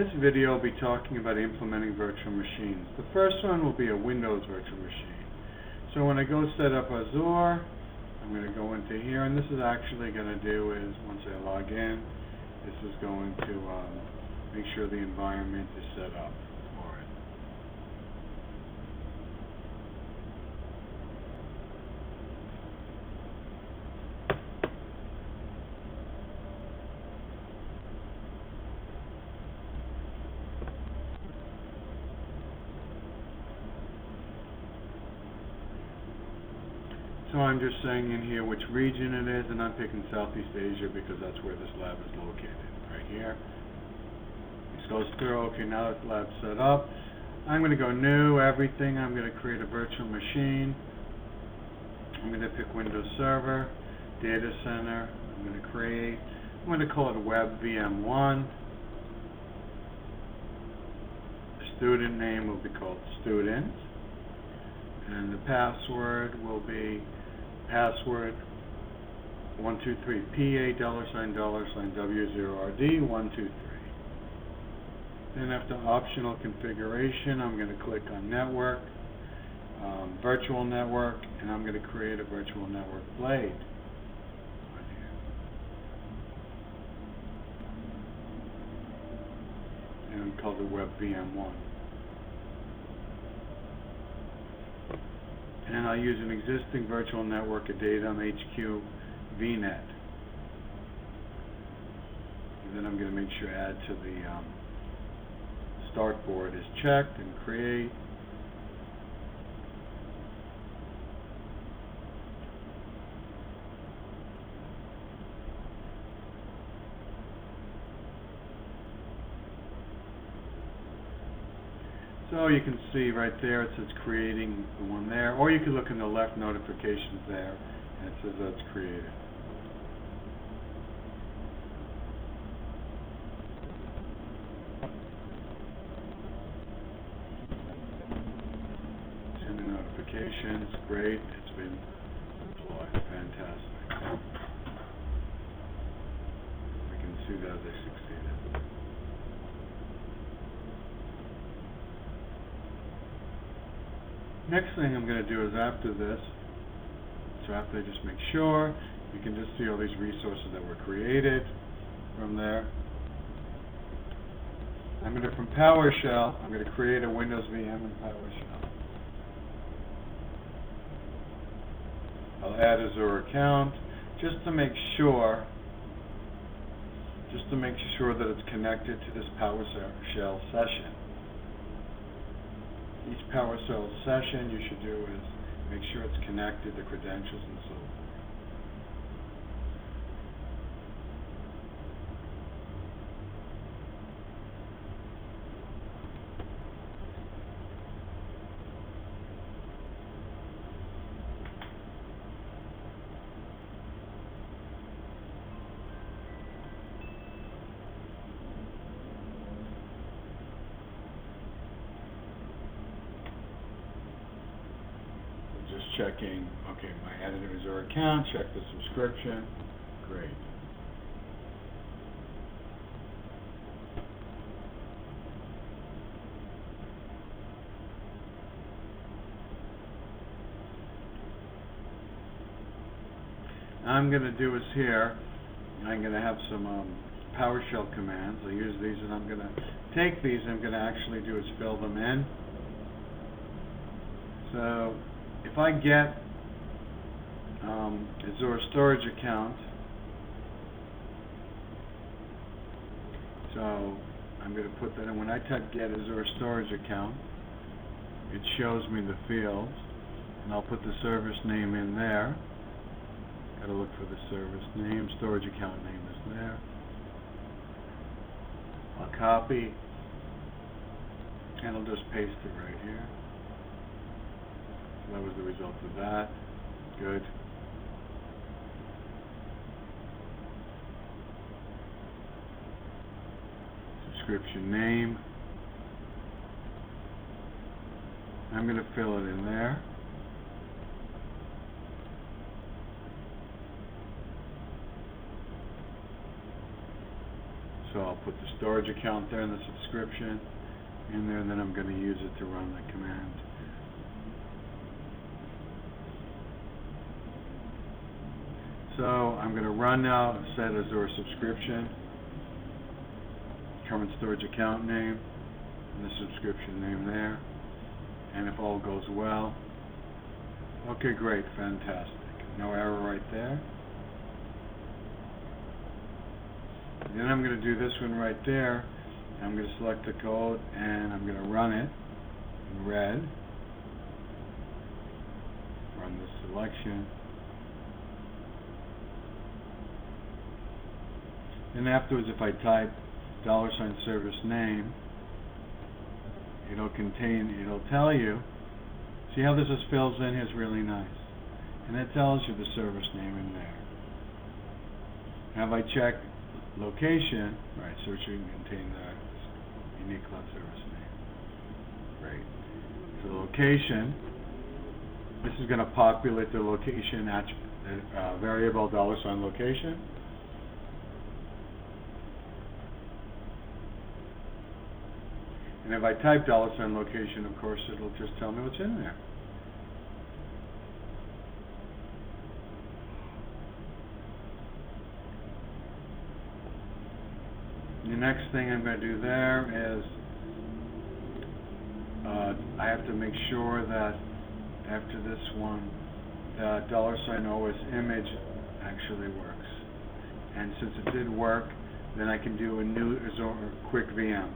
this video, I'll be talking about implementing virtual machines. The first one will be a Windows virtual machine. So when I go set up Azure, I'm going to go into here, and this is actually going to do is, once I log in, this is going to make sure the environment is set up for it. So I'm just saying in here which region it is, and I'm picking Southeast Asia because that's where this lab is located, right here. This goes through. Okay, now that the lab's set up, I'm going to go new, everything. I'm going to create a virtual machine. I'm going to pick Windows Server, Data Center. I'm going to create, I'm going to call it Web VM1. The student name will be called Student. And the password will be password 123 PA $$W0RD 123. Then after optional configuration, I'm going to click on network, virtual network, and I'm going to create a virtual network blade. Right here. And call it Web VM1. And I'll use an existing virtual network, a Datum HQ VNet. And then I'm going to make sure add to the start board is checked and create. So you can see right there it says creating the one there, or you can look in the left notifications there and it says that's created. Send the notifications, great, it's been deployed, fantastic. We can see that they succeeded. Next thing I'm going to do is after this, so after I just make sure, you can just see all these resources that were created from there. I'm going to, from PowerShell, I'm going to create a Windows VM in PowerShell. I'll add Azure account just to make sure that it's connected to this PowerShell session. Each PowerShell session you should do is make sure it's connected to credentials and so forth. Checking, okay, my added Azure account, check the subscription, great. I'm going to do is here, I'm going to have some PowerShell commands. I use these and I'm going to take these and I'm going to actually do is fill them in. So if I get Azure storage account, so I'm going to put that in. When I type get Azure storage account, it shows me the fields, and I'll put the service name in there. Got to look for the service name. Storage account name is there. I'll copy, and I'll just paste it right here. That was the result of that. Good. Subscription name. I'm going to fill it in there. So I'll put the storage account there and the subscription in there, and then I'm going to use it to run the command. So I'm going to run now set Azure subscription, current storage account name, and the subscription name there. And if all goes well, okay, great, fantastic. No error right there. And then I'm going to do this one right there. I'm going to select the code and I'm going to run it in red. Run the selection. Then afterwards, if I type $service name, it'll tell you. See how this is fills in here? It's really nice. And it tells you the service name in there. Now if I check location, right, searching contain the unique cloud service name. Great. So the location, this is going to populate the location variable $location. And if I type $location, of course, it'll just tell me what's in there. The next thing I'm going to do there is I have to make sure that after this one, that $OS image actually works. And since it did work, then I can do a new Azure quick VM.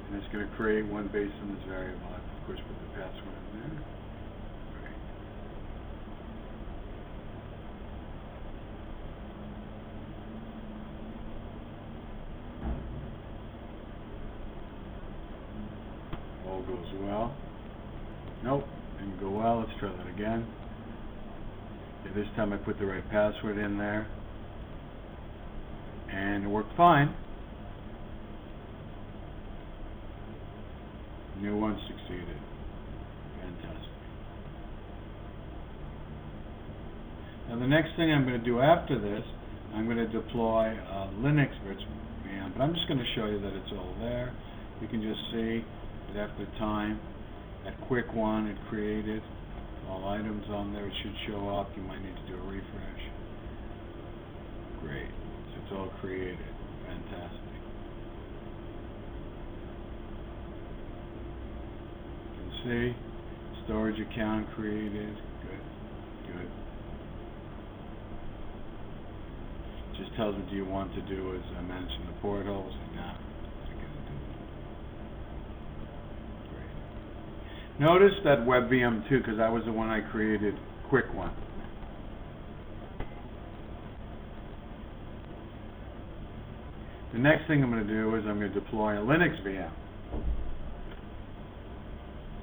And it's going to create one based on this variable. I, of course, put the password in there. Great. All goes well. Nope, didn't go well. Let's try that again. Okay, this time I put the right password in there. And it worked fine. New one succeeded. Fantastic. Now the next thing I'm going to do after this, I'm going to deploy Linux virtual VM, but I'm just going to show you that it's all there. You can just see that after time, that quick one it created all items on there. It should show up. You might need to do a refresh. Great. So it's all created. Fantastic. See, storage account created. Good. Just tells me, do you want to do, as I mentioned, the portals? No, I'm going to do it. Great. Notice that WebVM 2, because that was the one I created, quick one. The next thing I'm going to do is I'm going to deploy a Linux VM.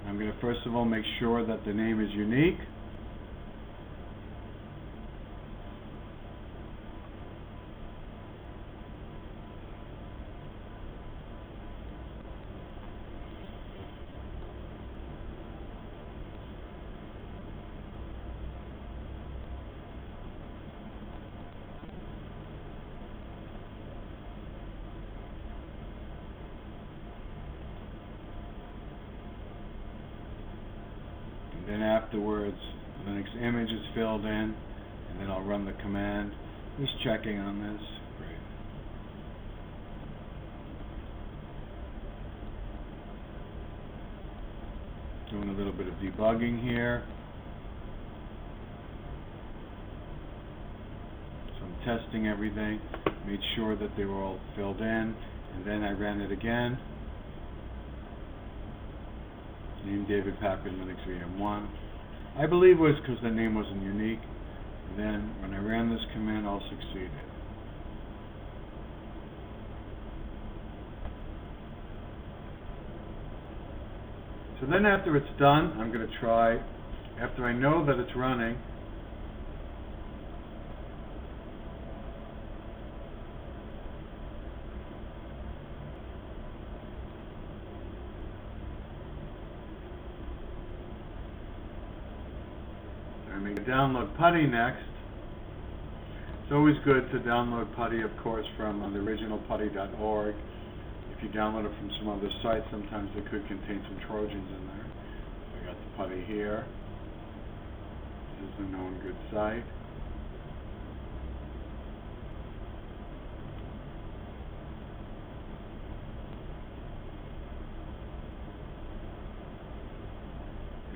I'm going to first of all make sure that the name is unique. Then afterwards, Linux image is filled in, and then I'll run the command. Just checking on this. Great. Doing a little bit of debugging here. So I'm testing everything, made sure that they were all filled in, and then I ran it again. Name David Papkin Linux VM1. I believe it was because the name wasn't unique. And then when I ran this command, all succeeded. So then after it's done, I'm going to try, after I know that it's running, I'm going to download PuTTY next. It's always good to download PuTTY, of course, from the original putty.org. If you download it from some other site, sometimes it could contain some Trojans in there. So I got the PuTTY here. This is a known good site.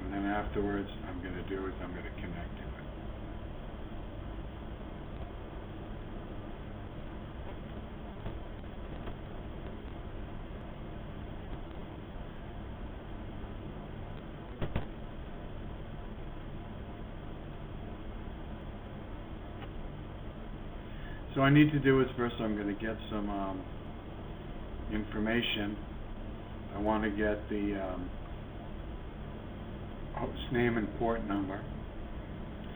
And then afterwards, I'm going to do is I'm going to connect to it. So what I need to do is first I'm going to get some information. I want to get the host name and port number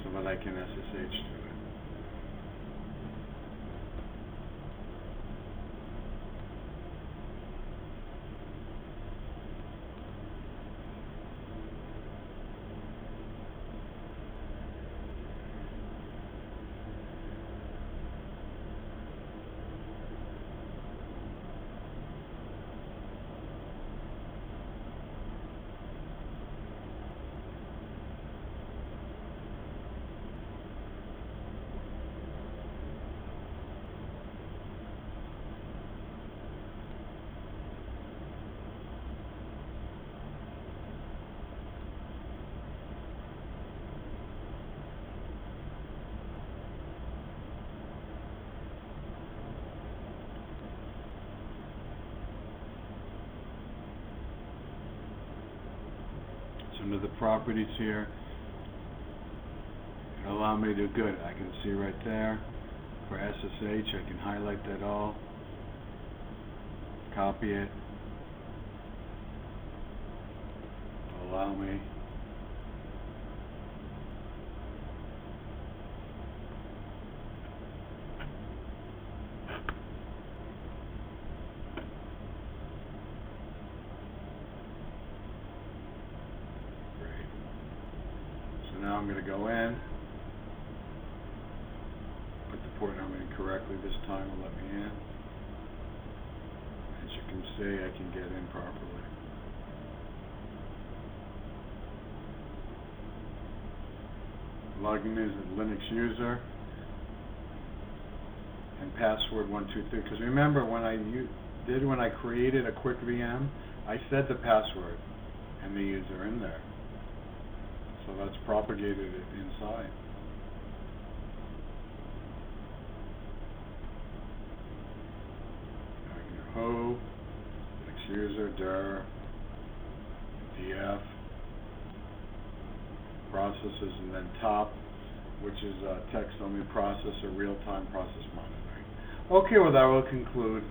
so that I can SSH to it. Under the properties here, it'll allow me to do good. I can see right there for SSH, I can highlight that all, copy it, it'll allow me now I'm going to go in, put the port number in correctly this time and let me in. As you can see, I can get in properly. Logging in as a Linux user and password 123. Because remember when I created a quick VM, I said the password and the user in there. So that's propagated it inside. Ho, Linux user, dir, df, processes, and then top, which is text-only processor, real-time process monitoring. Okay, well that will conclude